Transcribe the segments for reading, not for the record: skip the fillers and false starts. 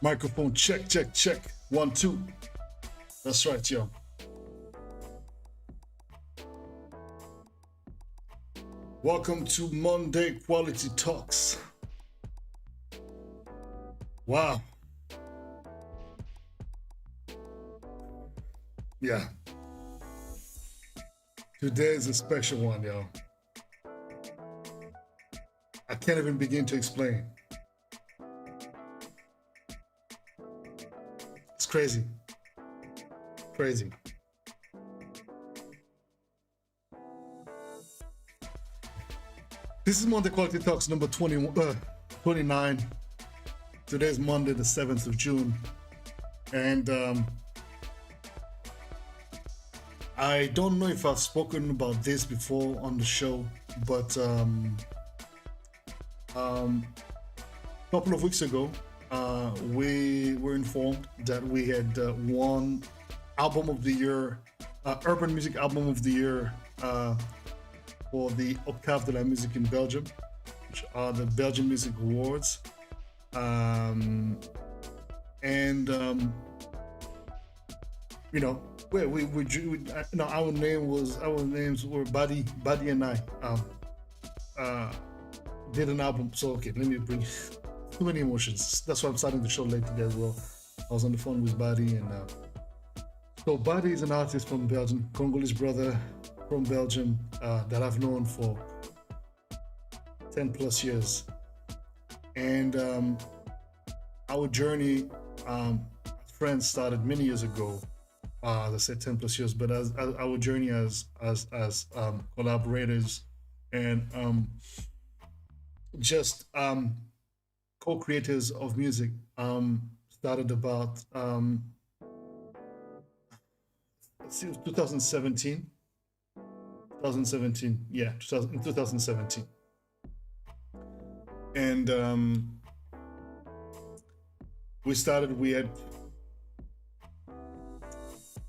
Microphone check, check, check. 1, 2. That's right, yo. Welcome to Monday Quality Talks. Wow. Yeah. Today is a special one, yo. I can't even begin to explain. It's crazy. Crazy. This is Monday Quality Talks number 29. Today is Monday, the 7th of June. And I don't know if I've spoken about this before on the show, but a couple of weeks ago, we were informed that we had won Album of the Year, Urban Music Album of the Year for the Octave de la Musique in Belgium, which are the Belgian Music Awards. You know, our names were Boddhi and I did an album. So okay, let me bring too many emotions. That's why I'm starting the show late today as well. I was on the phone with Boddhi, and so Boddhi is an artist from Belgium, Congolese brother from Belgium that I've known for 10 plus years, and our journey, friends, started many years ago. As I said, 10 plus years, but as our journey as collaborators and just co-creators of music started about it was 2017. 2017, yeah, in 2017, and we started. We had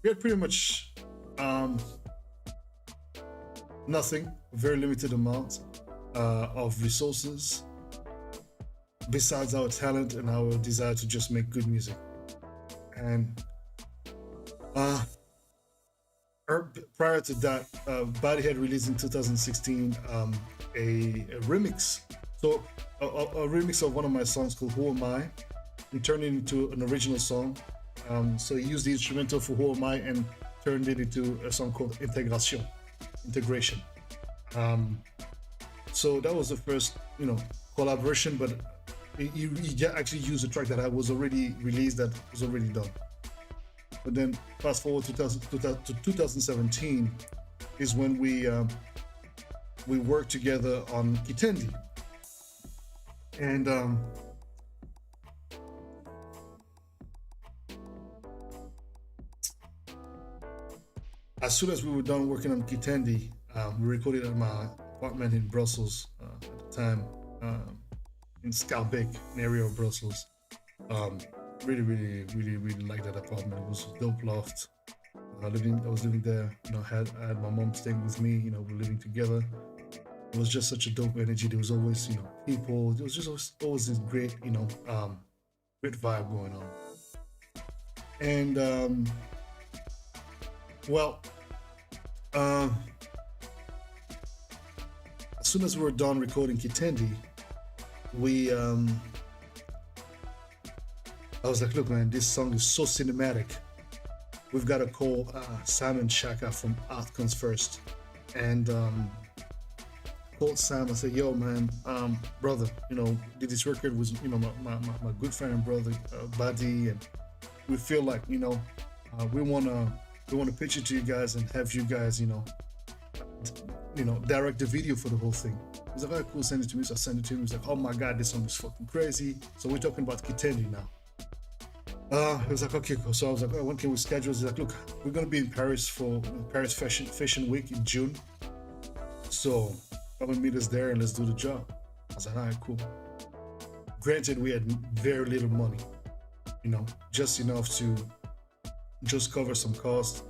pretty much nothing, very limited amount of resources besides our talent and our desire to just make good music. And prior to that, Boddhi had released in 2016 a remix. So a remix of one of my songs called Who Am I? He turned it into an original song. So he used the instrumental for Who Am I and turned it into a song called Integration. So that was the first, collaboration, but he actually used a track that was already released, that was already done. But then fast forward to 2017 is when we worked together on Kitendi. And as soon as we were done working on Kitendi, we recorded at my apartment in Brussels at the time, in Schaerbeek, an area of Brussels. Really, really, really, really liked that apartment. It was a dope loft. I was living there. I had my mom staying with me. We were living together. It was just such a dope energy. There was always, people. There was just always this great, great vibe going on. And well, as soon as we were done recording Kitendi, I was like, look, man, this song is so cinematic. We've got to call Simon Shaka from Art Comes First. And called Sam. I said, yo, man, brother, did this record with, my good friend and brother, Boddhi, and we feel like, we want to pitch it to you guys and have you guys, direct the video for the whole thing. He's like, all right, cool, send it to me. So I sent it to him. He's like, oh my God, this song is fucking crazy. So we're talking about Kitendi now. He was like, okay, cool. So I was like, oh, when can we schedule? He's like, look, we're going to be in Paris for Paris Fashion Week in June. So come and meet us there and let's do the job. I was like, all right, cool. Granted, we had very little money, just enough to just cover some costs,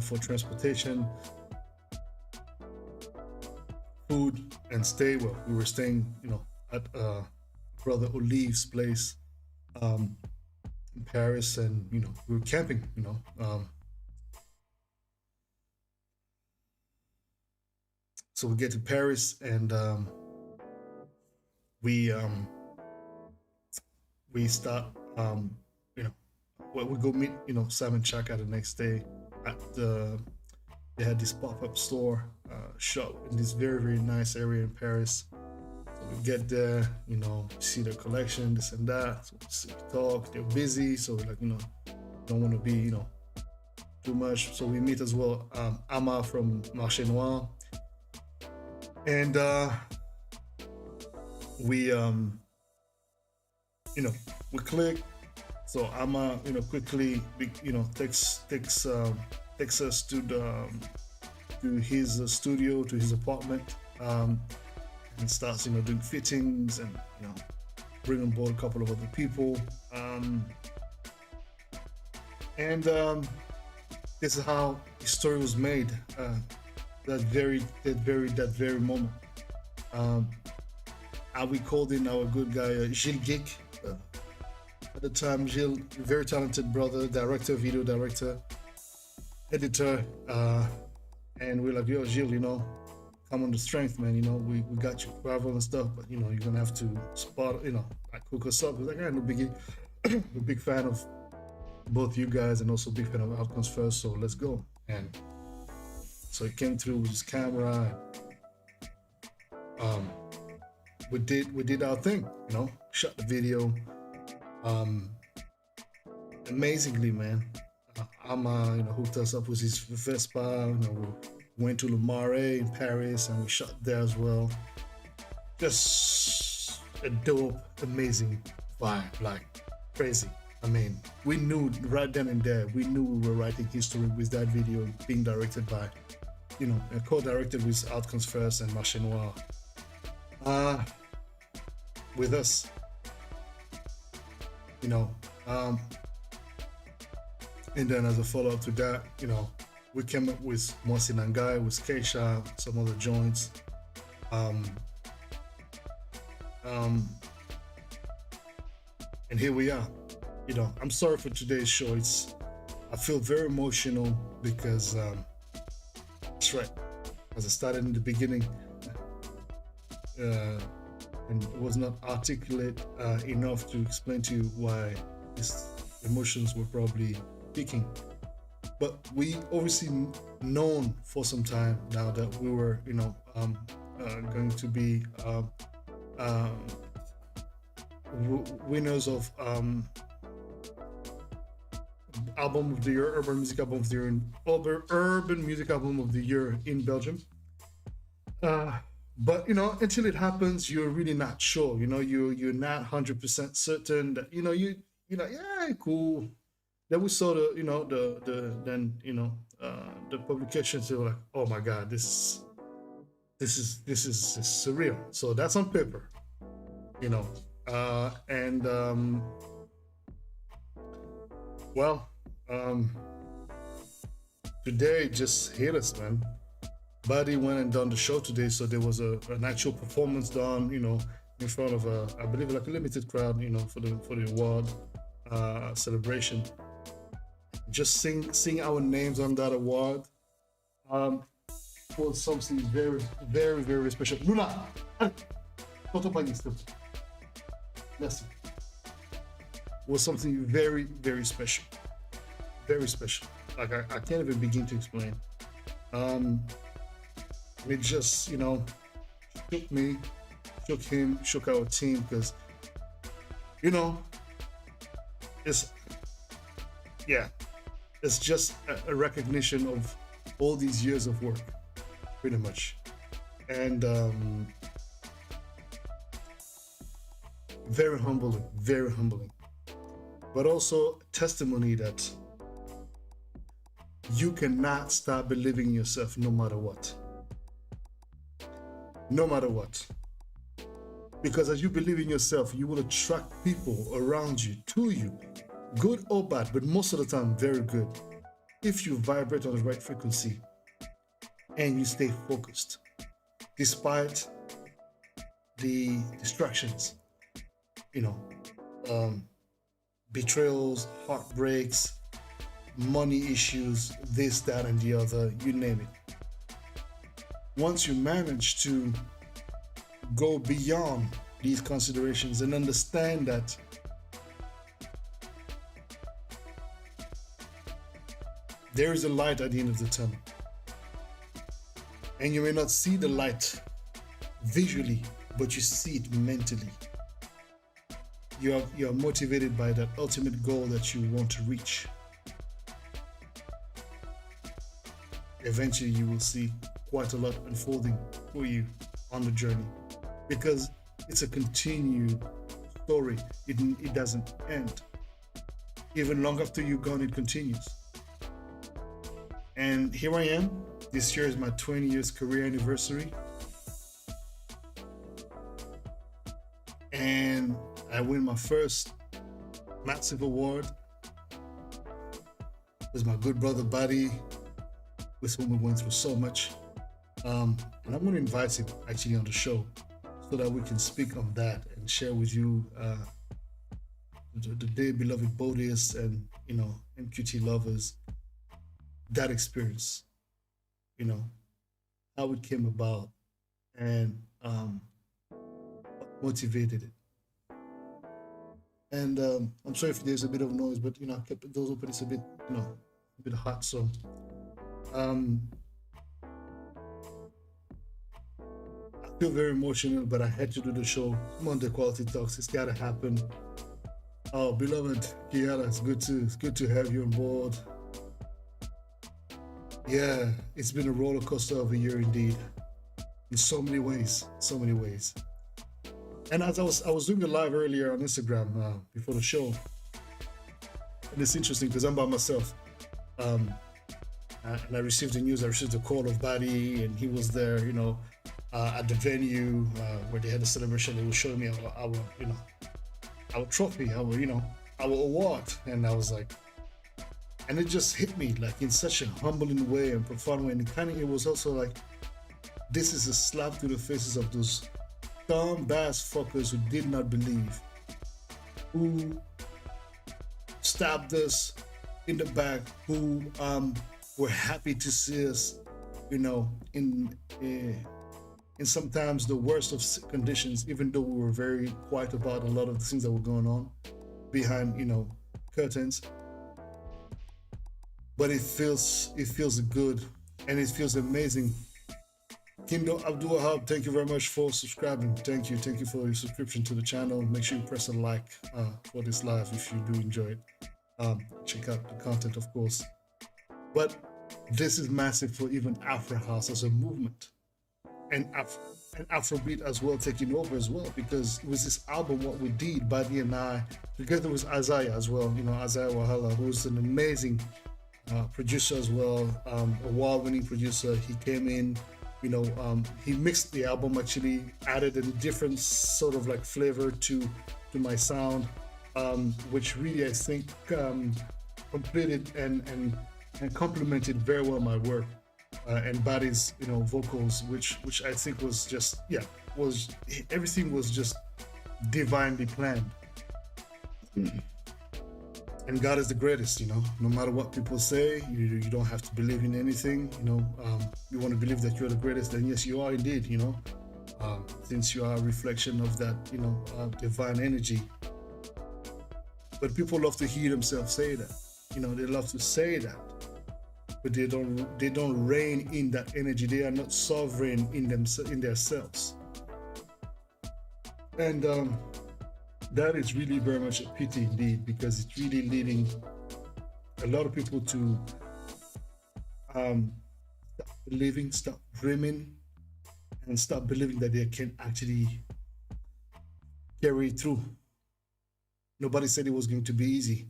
for transportation, food, and stay. Well, we were staying, at brother Olive's place in Paris, and we were camping. So we get to Paris, and we we start you know we go meet Simon Chaka the next day at they had this pop-up store shop in this very very nice area in Paris. So we get there, see the collection, this and that. So we talk. They're busy, so we're like, don't want to be, too much. So we meet as well, Ama from Marché Noir, and we, we click. So Ama, quickly, takes us to his studio, to his apartment. And starts doing fittings, and bring on board a couple of other people, and this is how the story was made. That very moment. We called in our good guy, Gilles Geek. At the time, Gilles, very talented brother, director, video director, editor, and we're like, yo, Gilles, come on the strength, man. We got you travel and stuff, but you're gonna have to spot, like cook us up. He's like, no biggie. I'm a big fan of both you guys, and also big fan of Outcomes First, so let's go. And so he came through with his camera, and we did our thing, shot the video. Amazingly, man. Ama, hooked us up with his Vespa. We went to Le Marais in Paris, and we shot there as well. Just a dope, amazing vibe, like crazy. I mean, we knew right then and there, we knew we were writing history with that video being directed by, co-directed with Outcomes First and Marché Noir. With us, and then as a follow-up to that, we came up with Monsi Nangai, with Keisha, some other joints. And here we are. I'm sorry for today's show. I feel very emotional because that's right. As I started in the beginning, and it was not articulate enough to explain to you why these emotions were probably peaking. But we obviously known for some time now that we were, going to be winners of album of the year, urban music album of the year, and urban music album of the year in Belgium. But until it happens, you're really not sure. You're not 100% certain that yeah, cool. Then we saw the publications. They were like, oh my god, this is surreal. So that's on paper, and today just hit us, man. Boddhi went and done the show today, so there was an actual performance done, in front of I believe like a limited crowd, for the award celebration. Just sing our names on that award was something very, very, very special. Luna, was something very, very special. Very special. Like I can't even begin to explain. It just, shook me, shook him, shook our team, because, it's just a recognition of all these years of work, pretty much. And very humbling, but also testimony that you cannot stop believing in yourself no matter what. No matter what. Because as you believe in yourself, you will attract people around you to you, good or bad, but most of the time, very good. If you vibrate on the right frequency and you stay focused, despite the distractions, betrayals, heartbreaks, money issues, this, that, and the other, you name it. Once you manage to go beyond these considerations and understand that there is a light at the end of the tunnel, and you may not see the light visually, but you see it mentally. You are motivated by that ultimate goal that you want to reach. Eventually, you will see quite a lot unfolding for you on the journey, because it's a continued story. It doesn't end. Even long after you're gone, it continues. And here I am. This year is my 20 years career anniversary. And I win my first massive award with my good brother Boddhi, with whom we went through so much. And I'm going to invite him actually on the show so that we can speak on that and share with you the day beloved Boddhists and MQT lovers, that experience, how it came about and what motivated it. And I'm sorry if there's a bit of noise, but I kept the doors open. It's a bit hot, so I feel very emotional, but I had to do the show. Monday Quality Talks. It's gotta happen. Oh, beloved Kiara, it's good to have you on board. Yeah, it's been a roller coaster of a year indeed, in so many ways. And as I was doing a live earlier on Instagram before the show, and it's interesting because I'm by myself, and I received the news. I received the call of Boddhi, and he was there, at the venue where they had the celebration. They were showing me our trophy, our award, and I was like, and it just hit me like in such a humbling way and profound way. And it was also like, this is a slap to the faces of those dumb bass fuckers who did not believe, who stabbed us in the back, who were happy to see us, in sometimes the worst of conditions, even though we were very quiet about a lot of the things that were going on behind, curtains. But it feels good and it feels amazing. Kindo Abdul Wahab, thank you very much for subscribing. Thank you for your subscription to the channel. Make sure you press a like for this live if you do enjoy it. Check out the content, of course. But this is massive for even Afro House as a movement, and Afrobeat as well, taking over as well, because it was this album what we did, Boddhi and I, together with Isaiah as well. Isaiah Wahala, who's an amazing producer as well, award-winning producer. He came in, he mixed the album, actually added a different sort of like flavor to my sound, which really I think completed and complemented very well my work, and Boddhi's vocals, which I think was just everything was just divinely planned. And God is the greatest, no matter what people say, you don't have to believe in anything, you want to believe that you're the greatest, then yes, you are indeed, since you are a reflection of that, divine energy. But people love to hear themselves say that, they love to say that, but they don't reign in that energy. They are not sovereign in themselves. And that is really very much a pity indeed, because it's really leading a lot of people to stop believing, stop dreaming, and stop believing that they can actually carry it through. Nobody said it was going to be easy.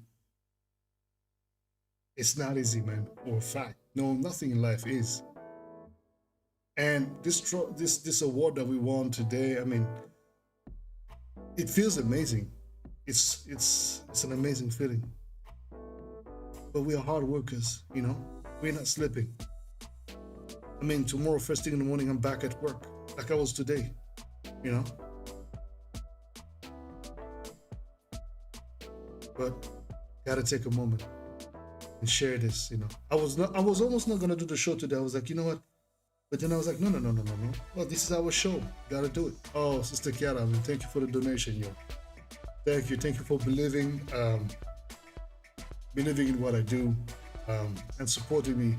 It's not easy, man, or fact. No, nothing in life is. And this award that we won today, I mean, it feels amazing. It's an amazing feeling. But we are hard workers, we're not sleeping. I mean, tomorrow, first thing in the morning, I'm back at work, like I was today, but gotta take a moment and share this. I was almost not gonna do the show today. I was like, you know what? But then I was like, no, no, no, no, no, no. Well, this is our show. Gotta do it. Oh, Sister Kiara, I mean, thank you for the donation, yo. Thank you for believing in what I do, and supporting me,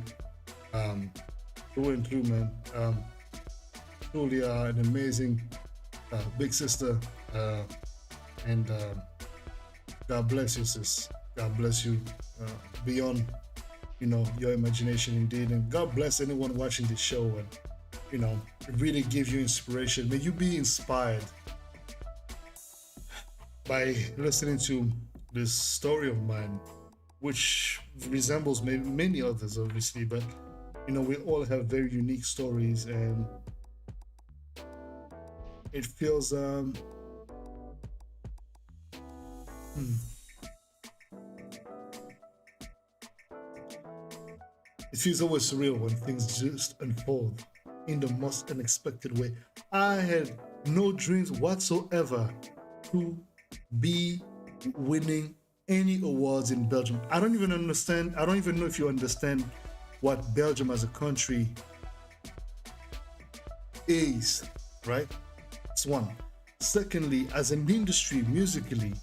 through and through, man. Truly an amazing big sister, and God bless you, sis. God bless you beyond, your imagination, indeed. And God bless anyone watching this show, and it really gives you inspiration. May you be inspired by listening to this story of mine, which resembles many others, obviously, but we all have very unique stories, and it feels it feels always surreal when things just unfold in the most unexpected way. I had no dreams whatsoever to be winning any awards in Belgium. I don't even know if you understand what Belgium as a country is, right? That's one. Secondly, as an industry musically,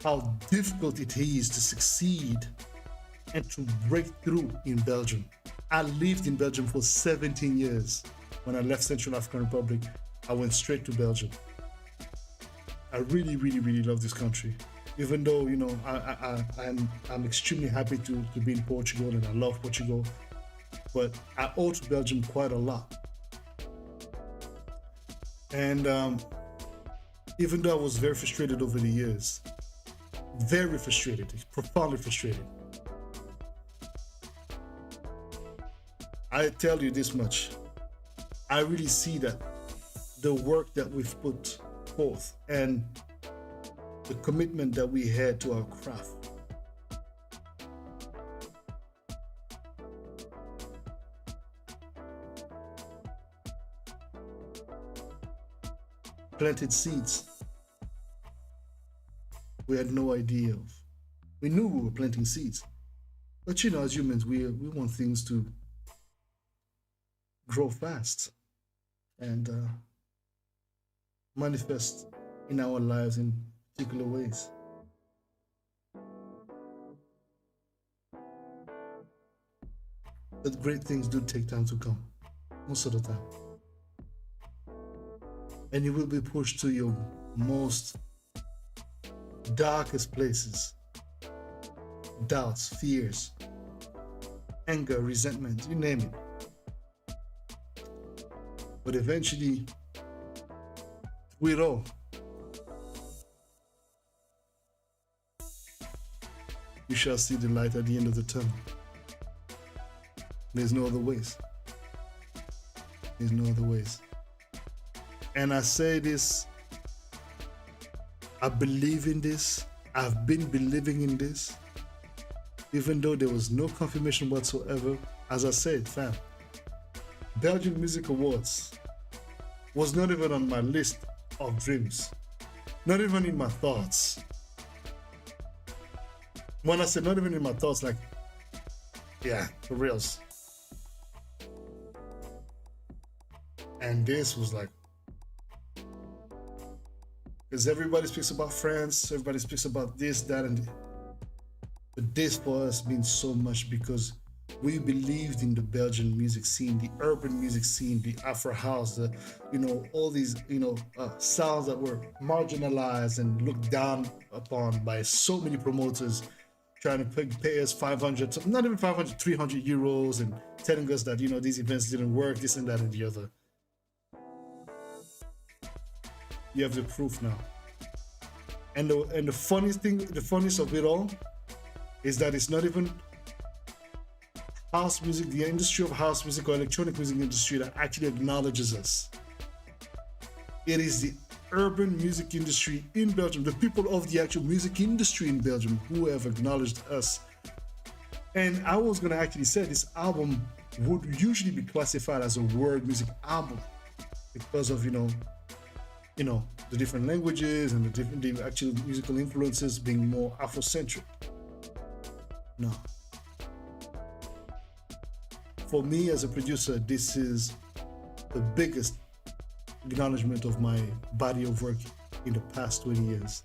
how difficult it is to succeed and to break through in Belgium. I lived in Belgium for 17 years. When I left Central African Republic, I went straight to Belgium. I really, really, really love this country. Even though, I'm extremely happy to be in Portugal, and I love Portugal, but I owe to Belgium quite a lot. And even though I was very frustrated over the years, very frustrated, profoundly frustrated, I tell you this much, I really see that the work that we've put forth and the commitment that we had to our craft planted seeds we had no idea of. We knew we were planting seeds, but as humans, we want things to grow fast and manifest in our lives in particular ways. But great things do take time to come, most of the time. And you will be pushed to your most darkest places. Doubts, fears, anger, resentment, you name it. But eventually, through it all, you shall see the light at the end of the tunnel. There's no other ways. There's no other ways. And I say this, I believe in this, I've been believing in this, even though there was no confirmation whatsoever. As I said, fam, Belgian Music Awards was not even on my list of dreams, not even in my thoughts. When I said not even in my thoughts, like, yeah, for reals. And this was like, because everybody speaks about France, everybody speaks about this, that, and but this for us means so much because we believed in the Belgian music scene, the urban music scene, the Afro house, all these, sounds that were marginalized and looked down upon by so many promoters trying to pay us 500, not even 500, 300 euros and telling us that, these events didn't work, this and that and the other. You have the proof now. And the funniest of it all is that it's not even house music, the industry of house music or electronic music industry that actually acknowledges us. It is the urban music industry in Belgium, the people of the actual music industry in Belgium who have acknowledged us. And I was going to actually say this album would usually be classified as a world music album because of, the different languages and the actual musical influences being more Afrocentric. No. For me as a producer, this is the biggest acknowledgement of my body of work in the past 20 years.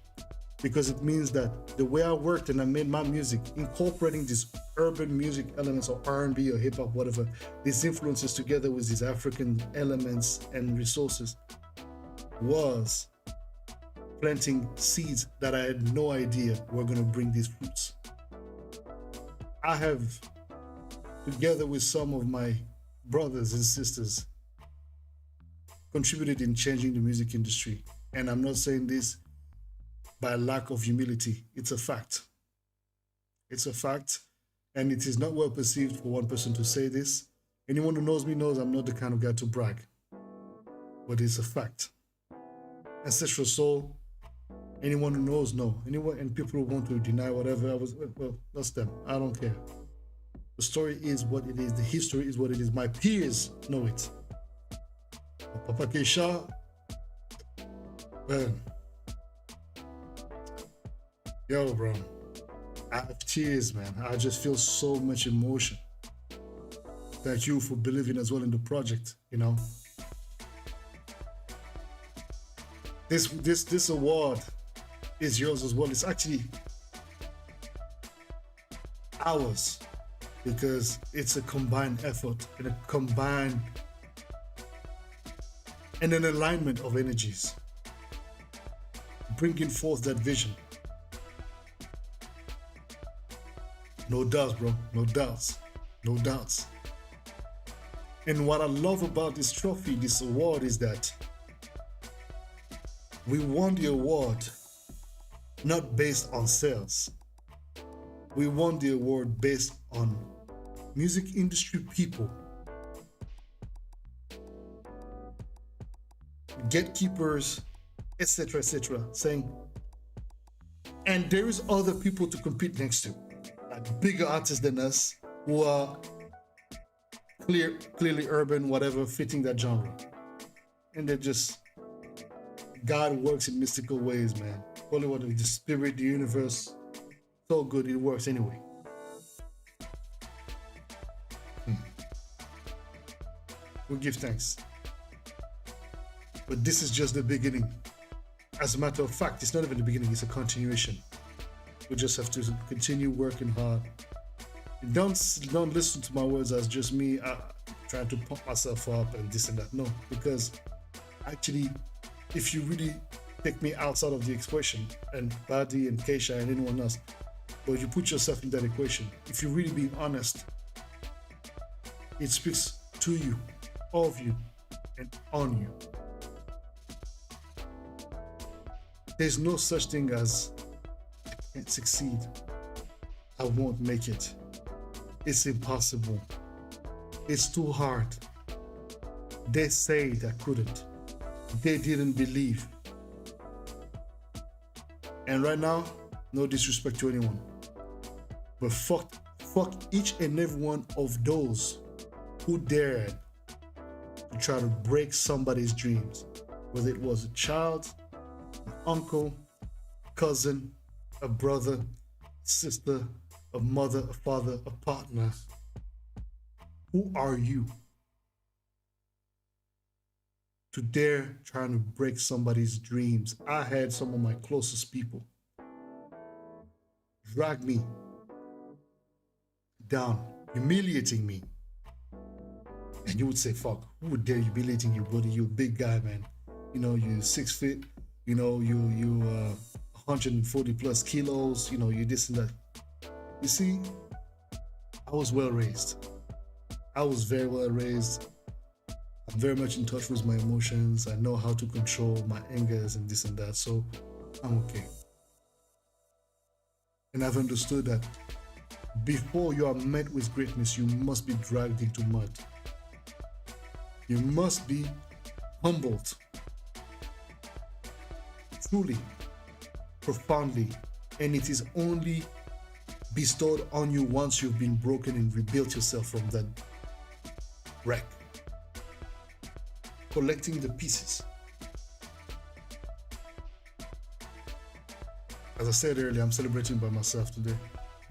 Because it means that the way I worked and I made my music, incorporating these urban music elements or R&B or hip hop, whatever, these influences together with these African elements and resources, was planting seeds that I had no idea were going to bring these fruits. I have, together with some of my brothers and sisters, contributed in changing the music industry. And I'm not saying this by lack of humility. It's a fact. It's a fact. And it is not well perceived for one person to say this. Anyone who knows me knows I'm not the kind of guy to brag. But it's a fact. Ancestral soul, anyone who knows, know. Anyone, and people who want to deny whatever, well, that's them. I don't care. The story is what it is. The history is what it is. My peers know it. Papa Keisha, well, yo, bro, I have tears, man. I just feel so much emotion. Thank you for believing as well in the project, This award is yours as well. It's actually ours because it's a combined effort and a combined and an alignment of energies, bringing forth that vision. No doubts, bro. No doubts. No doubts. And what I love about this trophy, this award, is that we won the award not based on sales. We won the award based on music industry people, gatekeepers, etc., saying, and there is other people to compete next to, like bigger artists than us who are clearly urban, whatever, fitting that genre. And they're just, God works in mystical ways, man. Holy water, the spirit, the universe, so good, it works anyway. We give thanks. But this is just the beginning. As a matter of fact, it's not even the beginning, it's a continuation. We just have to continue working hard. Don't listen to my words as just me trying to pump myself up and this and that. No, because actually, if you really take me outside of the equation, and Boddhi and Keisha and anyone else, but you put yourself in that equation, if you're really being honest, it speaks to you, of you, and on you. There's no such thing as I can't succeed, I won't make it, it's impossible, it's too hard. They said I couldn't. They didn't believe. And right now, no disrespect to anyone, but fuck each and every one of those who dared to try to break somebody's dreams, whether it was a child, an uncle, cousin, a brother, sister, a mother, a father, a partner. Who are you to dare trying to break somebody's dreams? I had some of my closest people drag me down, humiliating me. And you would say, fuck, who would dare humiliating you, buddy? You're a big guy, man. You're 6 feet, you 140 plus kilos, you this and that. You see, I was well raised. I was very well raised. I'm very much in touch with my emotions. I know how to control my angers and this and that, so I'm okay. And I've understood that before you are met with greatness, you must be dragged into mud. You must be humbled, truly, profoundly, and it is only bestowed on you once you've been broken and rebuilt yourself from that wreck. Collecting the pieces As I said earlier, I'm celebrating by myself today,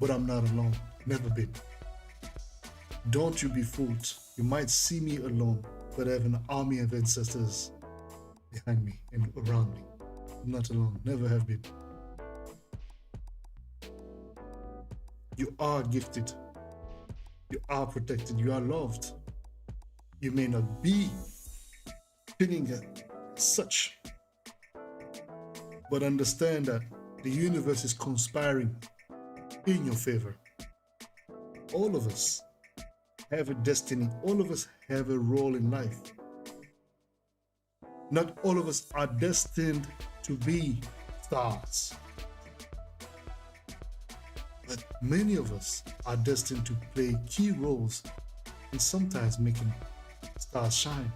but I'm not alone. Never been. Don't you be fooled. You might see me alone, but I have an army of ancestors behind me and around me. I'm not alone. Never have been. You are gifted. You are protected. You are loved. You may not be feeling such, but understand that the universe is conspiring in your favor. All of us have a destiny. All of us have a role in life. Not all of us are destined to be stars, but many of us are destined to play key roles and sometimes making stars shine.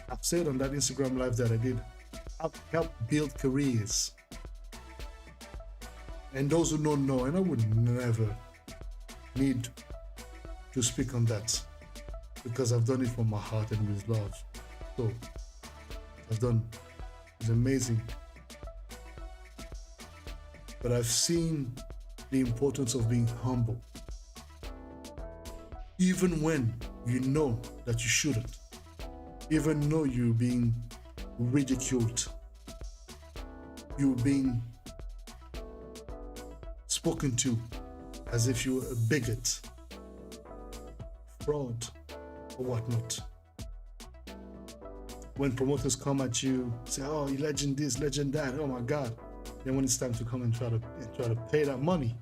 I've said on that Instagram live that I did, I've helped build careers. And those who don't know, and I would never need to speak on that because I've done it from my heart and with love. So I've done, it's amazing. But I've seen the importance of being humble. Even when you know that you shouldn't, even though you're being ridiculed, you're being spoken to as if you were a bigot, fraud, or whatnot. When promoters come at you, say, "Oh, you legend this, legend that," oh my God. Then when it's time to come and try to pay that money,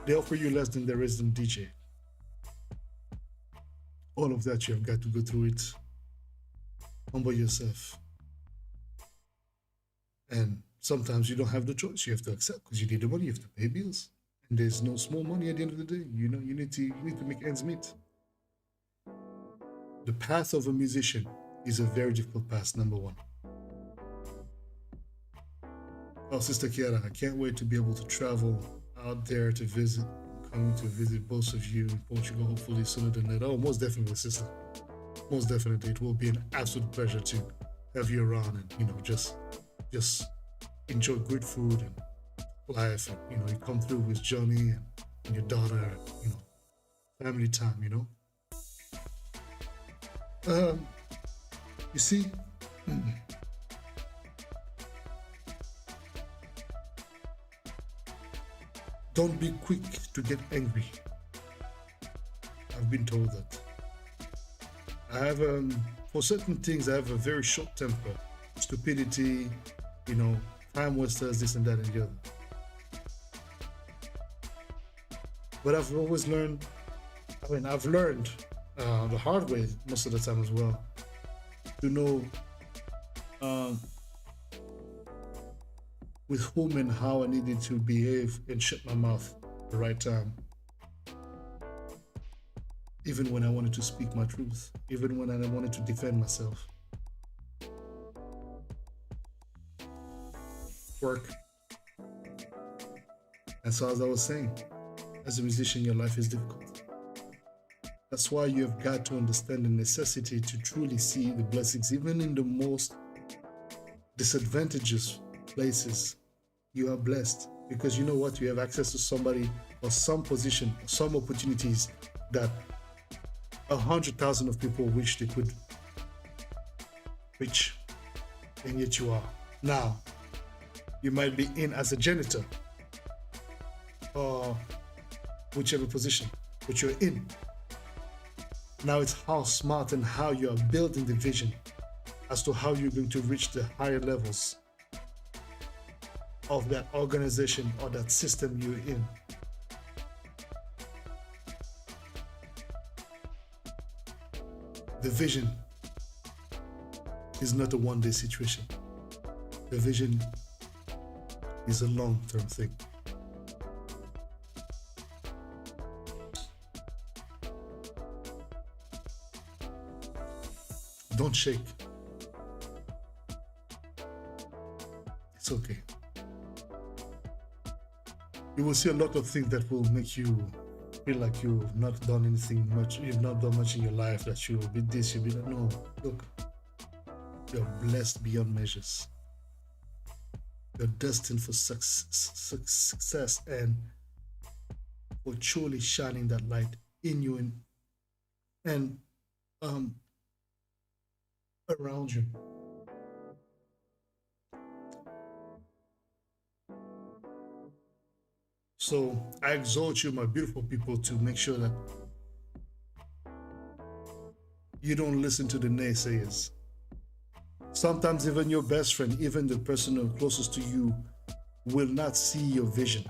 they offer you less than the resident DJ. All of that, you have got to go through it. Humble yourself. And sometimes you don't have the choice. You have to accept because you need the money. You have to pay bills. And there's no small money at the end of the day. You know, you need to make ends meet. The path of a musician is a very difficult path, number one. Oh, Sister Kiara, I can't wait to be able to travel out there to visit. Coming to visit both of you in Portugal, hopefully sooner than later. Oh, most definitely, sister. Most definitely. It will be an absolute pleasure to have you around and, you know, just enjoy good food and life. And, you know, you come through with Johnny and your daughter, you know, family time, you know. You see, don't be quick to get angry. I've been told that. I have, for certain things, I have a very short temper. Stupidity, you know, time wasters, this and that and the other. But I've always learned, I've learned the hard way most of the time as well, to know with whom and how I needed to behave and shut my mouth at the right time. Even when I wanted to speak my truth, even when I wanted to defend myself. Work. And so as I was saying, as a musician, your life is difficult. That's why you have got to understand the necessity to truly see the blessings, even in the most disadvantageous places. You are blessed because you know what? You have access to somebody or some position or some opportunities that 100,000 of people wish they could reach, and yet you are. Now, you might be in as a janitor or whichever position, but you're in. Now it's how smart and how you are building the vision as to how you're going to reach the higher levels of that organization or that system you're in. The vision is not a one-day situation. The vision is a long-term thing. Don't shake. It's okay. You will see a lot of things that will make you feel like you've not done anything much, you've not done much in your life, that you will be this, you'll be that. No, look, you're blessed beyond measures. You're destined for success and for truly shining that light in you and um, around you. So I exhort you, my beautiful people, to make sure that you don't listen to the naysayers. Sometimes even your best friend, even the person who closest to you, will not see your vision.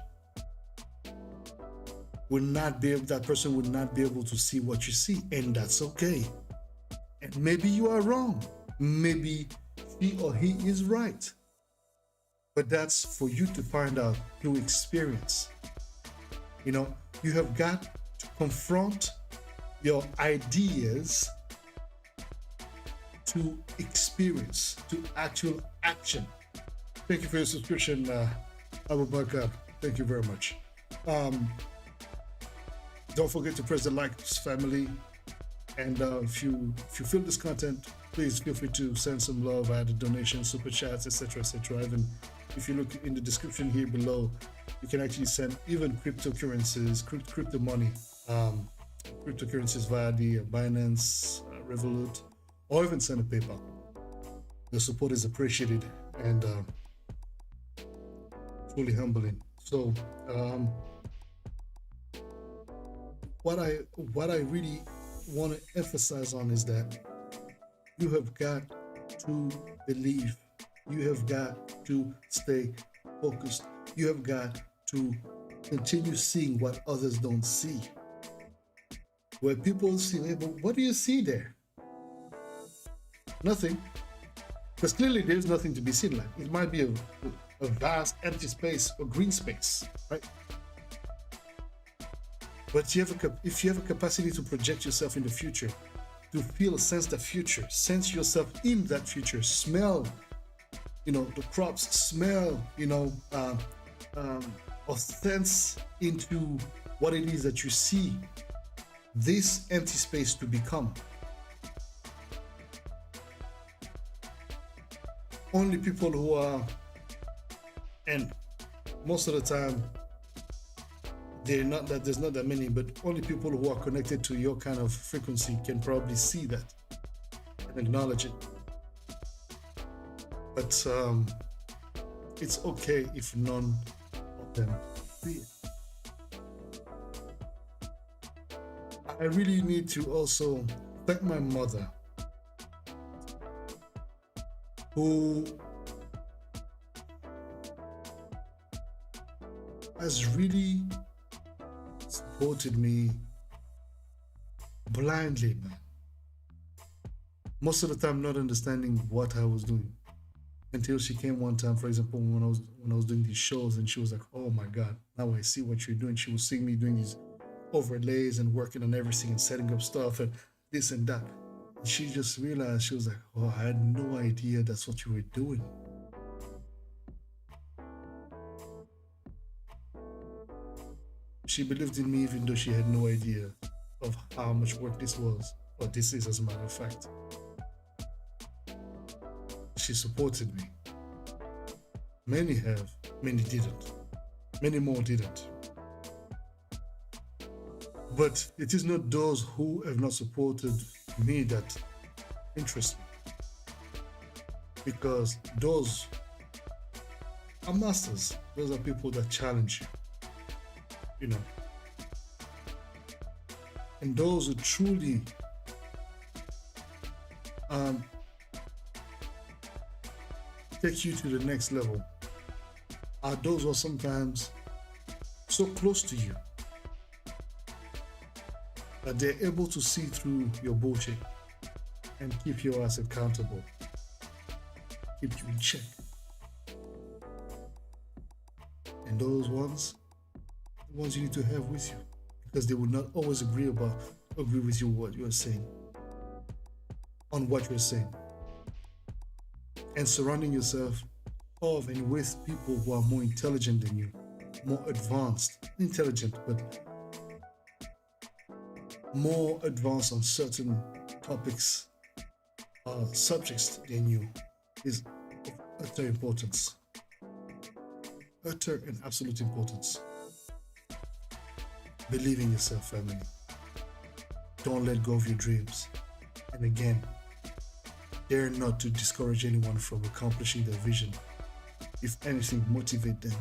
That person will not be able to see what you see, and that's okay. And maybe you are wrong. Maybe she or he is right. But that's for you to find out through experience. You have got to confront your ideas to experience, to actual action. Thank you for your subscription, Abu Bakr. Thank you very much. Don't forget to press the like, family. And if you feel this content, please feel free to send some love, add a donation, super chats, etc., etc. Even if you look in the description here below, you can actually send even cryptocurrencies, crypto money, cryptocurrencies via the Binance, Revolut, or even send a PayPal. The support is appreciated and truly humbling. So, what I really want to emphasize on is that you have got to believe. You have got to stay focused. You have got to continue seeing what others don't see. Where people see, hey, but what do you see there? Nothing. Because clearly there's nothing to be seen. Like it might be a vast empty space or green space, right? But if you have a capacity to project yourself in the future, to feel, sense the future, sense yourself in that future, smell, the crops, smell, or sense into what it is that you see this empty space to become. Only people who are, and most of the time, there's not that many, but only people who are connected to your kind of frequency can probably see that and acknowledge it. But it's okay if none of them see it. I really need to also thank my mother, who has really supported me blindly, man. Most of the time not understanding what I was doing, until she came one time, for example, when I was doing these shows, and she was like, oh my God, now I see what you're doing. She was seeing me doing these overlays and working on everything and setting up stuff and this and that. And she just realized, she was like, oh, I had no idea that's what you were doing. She believed in me even though she had no idea of how much work this was, or this is, as a matter of fact. She supported me. Many have, many didn't. Many more didn't. But it is not those who have not supported me that interest me, because those are masters. Those are people that challenge you, and those who truly take you to the next level are those who are sometimes so close to you that they're able to see through your bullshit and keep your ass accountable, keep you in check. And those ones, the ones you need to have with you, because they will not always agree with you what you're saying, on what you're saying. And surrounding yourself of and with people who are more intelligent than you, more advanced, intelligent, but more advanced on certain topics, subjects than you, is of utter importance. utter and absolute importance. Believe in yourself, family. Don't let go of your dreams. And again, dare not to discourage anyone from accomplishing their vision. If anything, motivate them.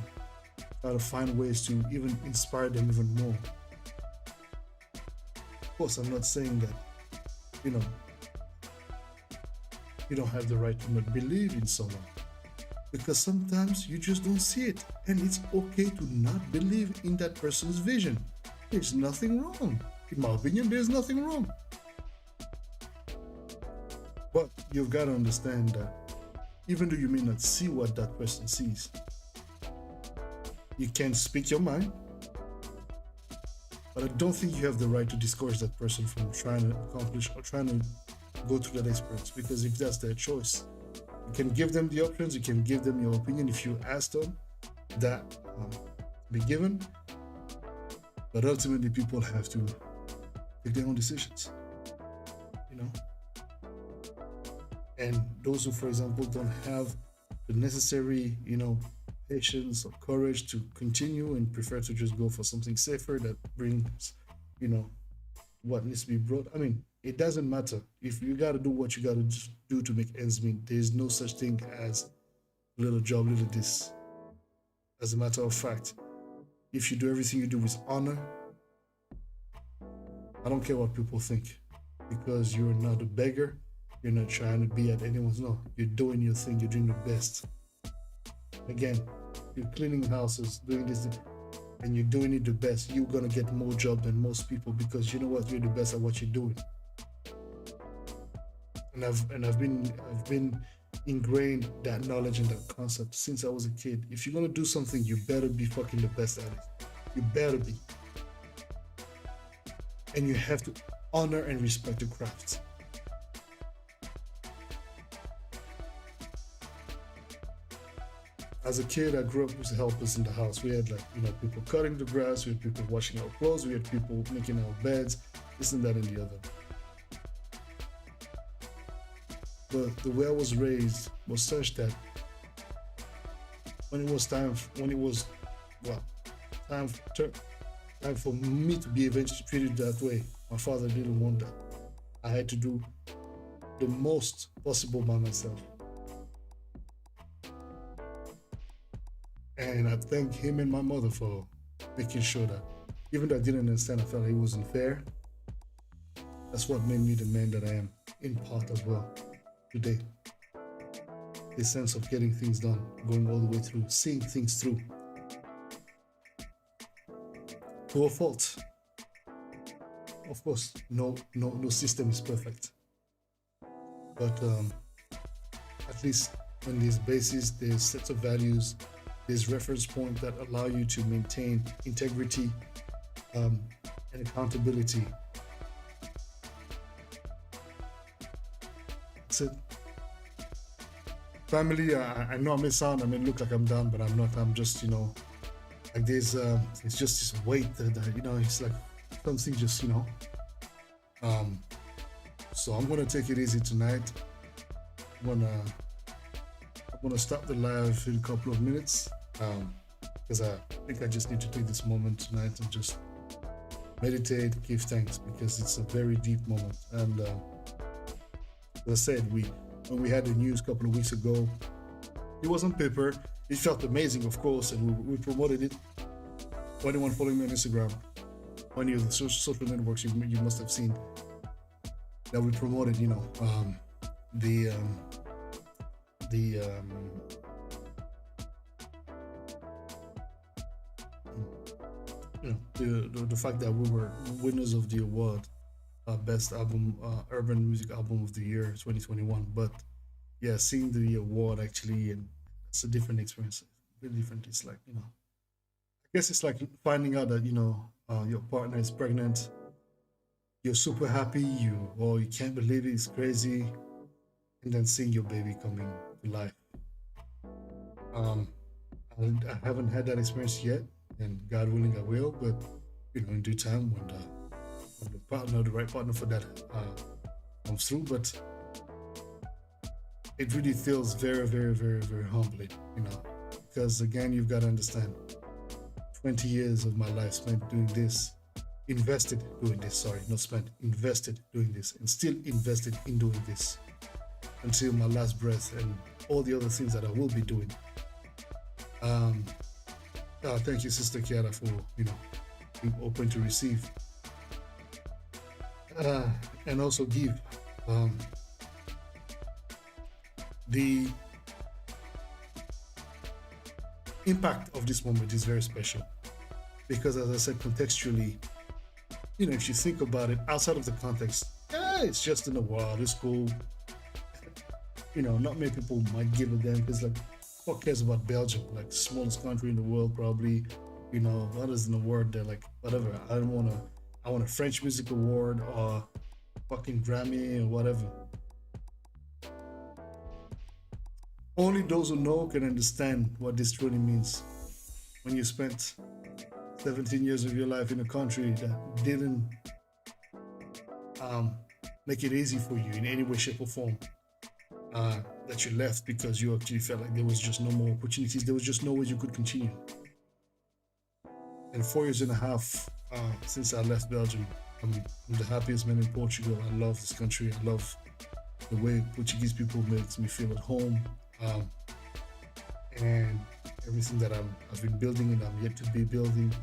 Try to find ways to even inspire them even more. Of course, I'm not saying that, you know, you don't have the right to not believe in someone. Because sometimes you just don't see it. And it's okay to not believe in that person's vision. There's nothing wrong. In my opinion, there's nothing wrong. But you've got to understand that even though you may not see what that person sees, you can speak your mind. But I don't think you have the right to discourage that person from trying to accomplish or trying to go through that experience, because if that's their choice, you can give them the options, you can give them your opinion if you ask them that be given. But ultimately, people have to make their own decisions, you know. And those who, for example, don't have the necessary, you know, patience or courage to continue and prefer to just go for something safer that brings, you know, what needs to be brought. I mean, it doesn't matter. If you got to do what you got to do to make ends meet, there's no such thing as little job, little this. As a matter of fact, if you do everything you do with honor, I don't care what people think, because you're not a beggar. You're not trying to be at anyone's. No, you're doing your thing. You're doing your best. Again, you're cleaning houses, doing this, and you're doing it the best. You're gonna get more job than most people, because you know what? You're the best at what you're doing. And I've been ingrained that knowledge and that concept since I was a kid. If you're gonna do something, you better be fucking the best at it. You better be. And you have to honor and respect the craft. As a kid, I grew up with helpers in the house. We had, like, you know, people cutting the grass, we had people washing our clothes, we had people making our beds, this and that and the other. But the way I was raised was such that when it was time for me to be eventually treated that way, my father didn't want that. I had to do the most possible by myself. And I thank him and my mother for making sure that, even though I didn't understand, I felt it wasn't fair. That's what made me the man that I am, in part as well, today. The sense of getting things done, going all the way through, seeing things through. To a fault. Of course, no system is perfect. But at least on these bases, there's sets of values, there's reference points that allow you to maintain integrity and accountability. That's it. Family, I know I may look like I'm down, but I'm not. I'm just, you know, like there's, it's just this weight that, you know, it's like something just, you know. So I'm gonna take it easy tonight. I'm gonna stop the live in a couple of minutes, because I think I just need to take this moment tonight and just meditate, give thanks, because it's a very deep moment. And as I said, when we had the news a couple of weeks ago, it was on paper. It felt amazing, of course, and we promoted it. For anyone following me on Instagram, on any of the social networks, you must have seen that we promoted, you know, the fact that we were winners of the award, best album, urban music album of the year 2021. But yeah, seeing the award actually, and it's a different experience, really different. It's like, you know, I guess it's like finding out that, you know, your partner is pregnant. You're super happy, you can't believe it, it's crazy, and then seeing your baby coming to life. I haven't had that experience yet, and God willing, I will. But you know, in due time, when the right partner for that comes through. But it really feels very, very, very, very humbling. You know, because again, you've got to understand, 20 years of my life spent doing this, invested doing this, sorry, not spent, invested doing this, and still invested in doing this until my last breath and all the other things that I will be doing. Thank you, Sister Kiara, for being open to receive and also give. The impact of this moment is very special because, as I said, contextually, if you think about it outside of the context, it's just in the world, it's cool. Not many people might give a damn because, like, who cares about Belgium? Like, the smallest country in the world, probably. What is in the word there? Like, whatever. I want a French Music Award or fucking Grammy or whatever. Only those who know can understand what this truly means. When you spent 17 years of your life in a country that didn't make it easy for you in any way, shape, or form, that you left because you actually felt like there was just no more opportunities, there was just no way you could continue. And 4 years and a half since I left Belgium, I'm the happiest man in Portugal. I love this country. I love the way Portuguese people makes me feel at home. And everything that I've been building and I'm yet to be building,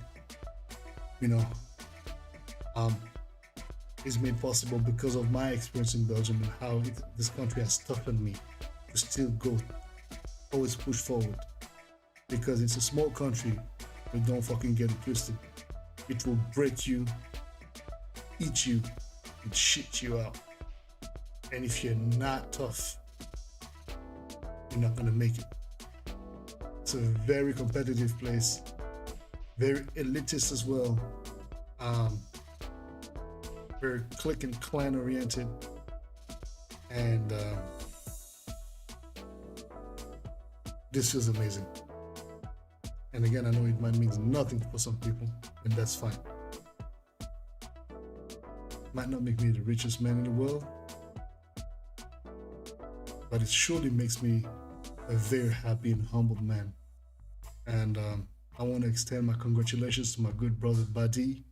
is made possible because of my experience in Belgium and how this country has toughened me to still always push forward. Because it's a small country, but don't fucking get it twisted. It will break you, eat you, and shit you out. And if you're not tough, you're not gonna make it. It's a very competitive place, very elitist as well, very clique and clan oriented, and this feels amazing. And again, I know it might mean nothing for some people, and that's fine. Might not make me the richest man in the world, but it surely makes me a very happy and humbled man. And I want to extend my congratulations to my good brother Boddhi,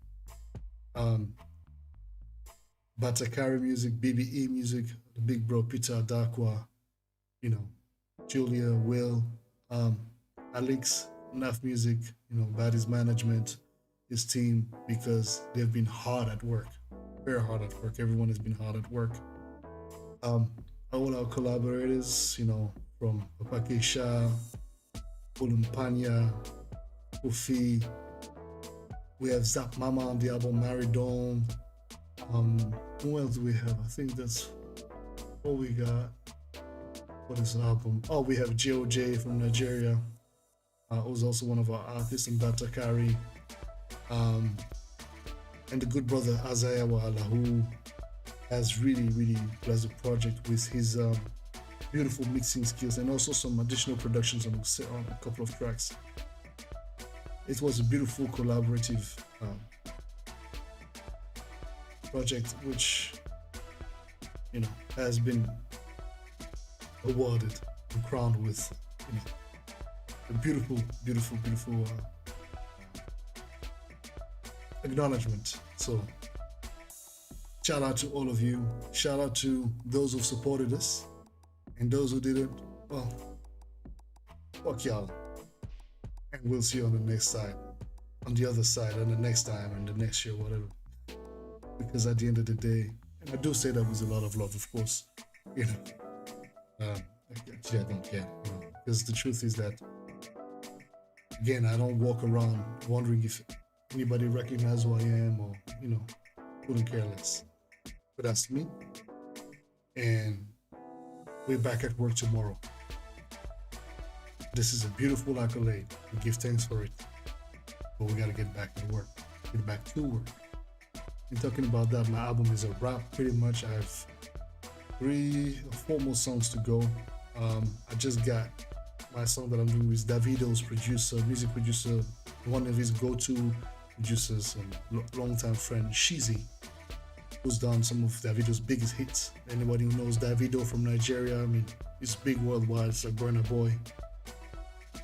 Batakari Music, BBE Music, the big bro Peter Adakwa, Julia, Will, Alex, Enough Music, Boddhi's management, his team, because they've been hard at work, very hard at work. Everyone has been hard at work. All our collaborators, from Papa Keisha, Olumpanya, Kofi. We have Zap Mama on the album Maridome. Who else do we have? I think that's all we got for this album. Oh, we have JOJ from Nigeria, who's also one of our artists, in Batakari. And the good brother Azaya Wahala, who has really, really blessed the project with his beautiful mixing skills and also some additional productions on a couple of tracks. It was a beautiful collaborative project, which has been awarded and crowned with a beautiful acknowledgement. So shout out to all of you. Shout out to those who supported us, and those who didn't, well, fuck y'all. And we'll see you on the next side, on the other side, and the next time, and the next year, whatever. Because at the end of the day, and I do say that with a lot of love, of course, actually I don't care, because the truth is that, again, I don't walk around wondering if anybody recognizes who I am, or, couldn't care less. But that's me, and we're back at work tomorrow. This is a beautiful accolade. We give thanks for it, but we gotta get back to work. Get back to work. And talking about that, my album is a wrap pretty much. I have 3 or 4 more songs to go. I just got my song that I'm doing with Davido's music producer, one of his go-to producers and longtime friend, Shizi, who's done some of Davido's biggest hits. Anybody who knows Davido from Nigeria, he's big worldwide. It's a Burna Boy.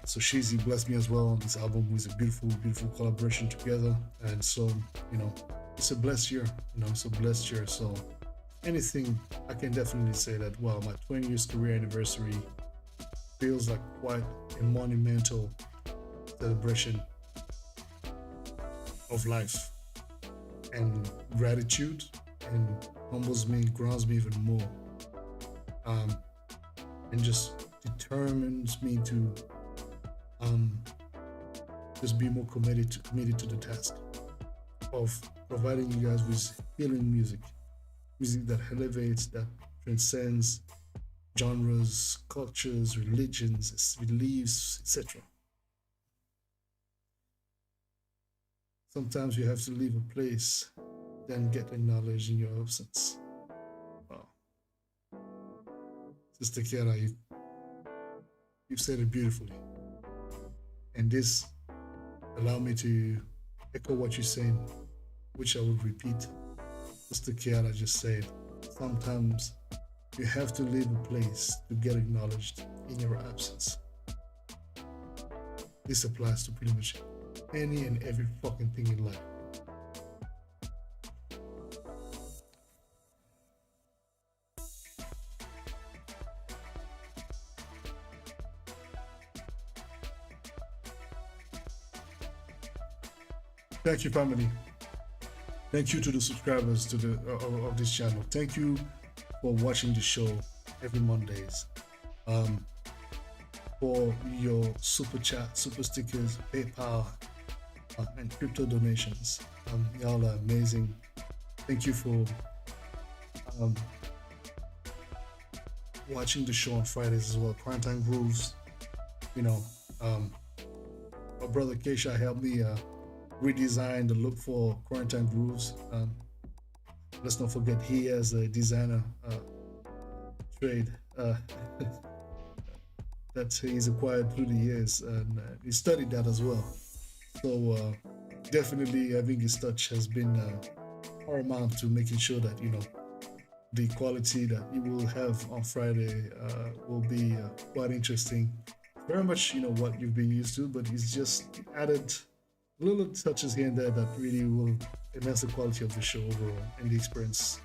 So Shizzy blessed me as well on this album. It was a beautiful, beautiful collaboration together. And so, it's a blessed year. It's a blessed year. So anything, I can definitely say that, well, my 20 years career anniversary feels like quite a monumental celebration of life and gratitude, and humbles me, grounds me even more, and just determines me to just be more committed to the task of providing you guys with healing music that elevates, that transcends genres, cultures, religions, beliefs, etc. Sometimes you have to leave a place, then get acknowledged in your absence. Wow. Sister Kiara, you've said it beautifully. And this allowed me to echo what you're saying, which I would repeat. Sister Kiara just said, sometimes you have to leave a place to get acknowledged in your absence. This applies to pretty much any and every fucking thing in life. Thank you, family. Thank you to the subscribers to the of this channel. Thank you for watching the show every Mondays. For your super chat, super stickers, PayPal, and crypto donations. Y'all are amazing. Thank you for watching the show on Fridays as well. Quarantine Grooves. My brother Keisha helped me redesign the look for Quarantine Grooves. Let's not forget he has a designer trade that he's acquired through the years, and he studied that as well. So definitely having his touch has been paramount to making sure that the quality that you will have on Friday will be quite interesting. Very much what you've been used to, but he's just added little touches here and there that really will enhance the quality of the show overall and the experience.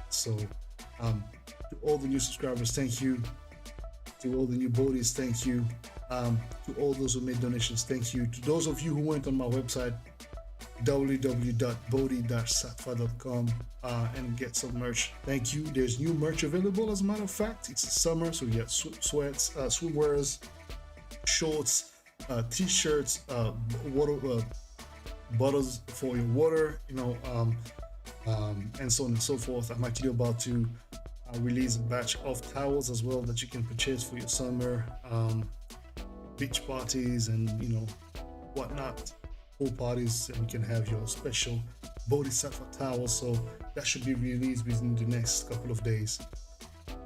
So to all the new subscribers, thank you. To all the new Boddhies, thank you. To all those who made donations, thank you. To those of you who went on my website, www.boddhi-satva.com, and get some merch, thank you. There's new merch available, as a matter of fact. It's summer, so you get sweats, swimwears, shorts, t-shirts, water bottles for your water, and so on and so forth. I'm actually about to release a batch of towels as well that you can purchase for your summer beach parties and whatnot, pool parties, and you can have your special Boddhi Satva towel. So that should be released within the next couple of days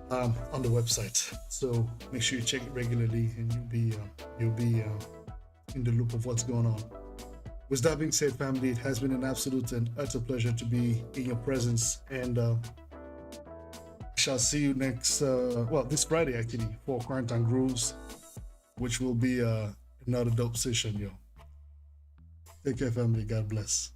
on the website. So make sure you check it regularly, and you'll be in the loop of what's going on. With that being said, family, it has been an absolute and utter pleasure to be in your presence, and I shall see you next this Friday actually for Quarantine Grooves, which will be another dope session, yo. Take care, family. God bless.